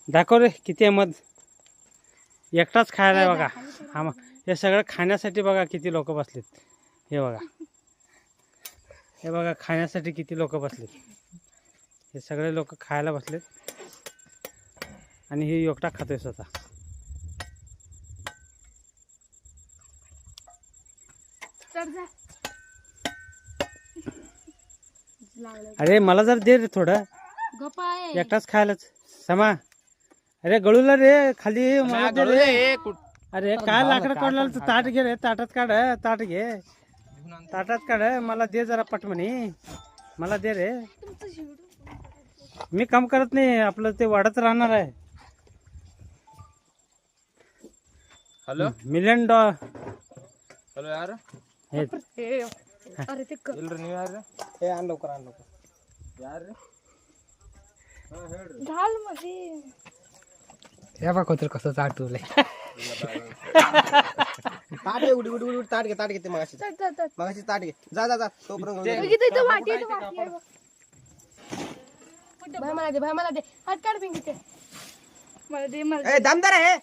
दाखव रे किती अहमद एकटाच खायला आहे बघा. हा हे सगळं खाण्यासाठी बघा किती लोक बसलेत. हे बघा हे बघा खाण्यासाठी किती लोक बसलेत. हे सगळे लोक खायला बसलेत आणि हे एकटा खातोय स्वतः. अरे मला जर दे रे थोडं. एकटाच खायलाच समा. अरे गळूला रे खाली मला दे रे. अरे काय लाकडं काढला ताट घे रे. ताटात काढ. ताट घे ताटात काढ. मला दे जरा पटमणी. मला दे रे. मी काम करत नाही. आपलं ते वाढत राहणार आहे. ಹಲೋ $1,000,000. ಹಲೋ ಯಾರು अरे ते ಇಲ್ರಿ ನೀವು ಯಾರು हे आण लवकर आण लवकर. ಯಾರ್ರಿ घाल मध्ये हे बघ कोतर कसं चाटवलंय. ताट घे उडी उडी उडी ताट घे ते मगाशी ताट घे. जा जा जा तोपर्यंत इथं वाटी आहे, इथं वाटी आहे बघ. भाई मला दे हात काढ पिंकीचे. मला दे मला ए दमदार आहे.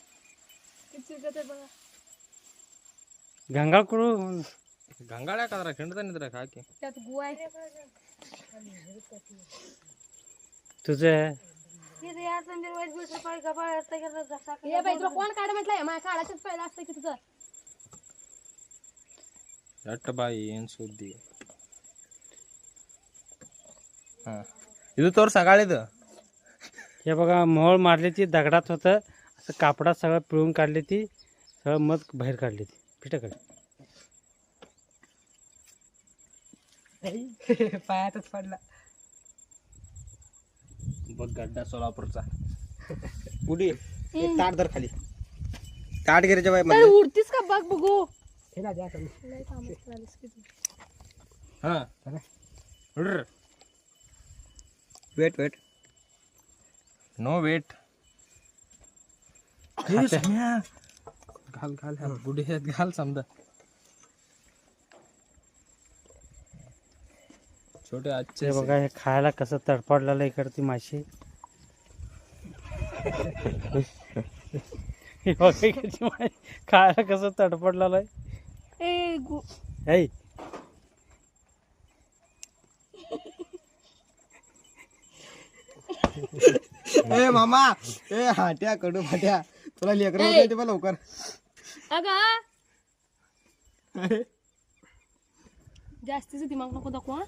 चिकट आहे बघा. गंगाळ करू ಗಂಗಾಳ ಯಾಕಂದ್ರ ಕಿಂಡ್ತಾನಿದ್ರ ಹಾಕಿ त्यात गुवा आहे. तुझं तिथे यार संजय वाईट गोष्ट पाय गबाळ असता गेला जसा हे बाई तुला कोण काढ म्हटलंय माझ्या काढायचंच पहिला असतं की तुझं. ಎಟ್ಟ ಬಾಯಿ ಏನ್ ಸುದ್ದಿ. हा ಇದು ತೋರ್ಸ ಸಗಾಳಿದು. हे बघा मोहोळ मारली ती दगडात होतं. असं कापडात सगळं पिळून काढली ती. सगळं मध बाहेर काढली ती पिठाकडे. पायातच पडला. बघ गड्डा सोलापूरचा. उडी एक ताट धर खाली. ताट घे रे बाई तर उडतीस का बघ बघू. हे ना द्या लय कामच करायलास की तू. हा ಹುಡ್ರಿ वेट वेट. No wait. घाल घाल ह्या बुडी ह्यात घाल समजा. छोटे आजचे हे बघा हे खायला कसं तडफडलेलं इकडे ती माशी. हे बघा इकडची माशी खायला कसं तडफडलेलं आहे. ए गु ऐ ए मामा ए हाट्या कडू फाट्या तुला लेकर होते बा लवकर. अगं जास्तीच दिमाग नको दाखवा.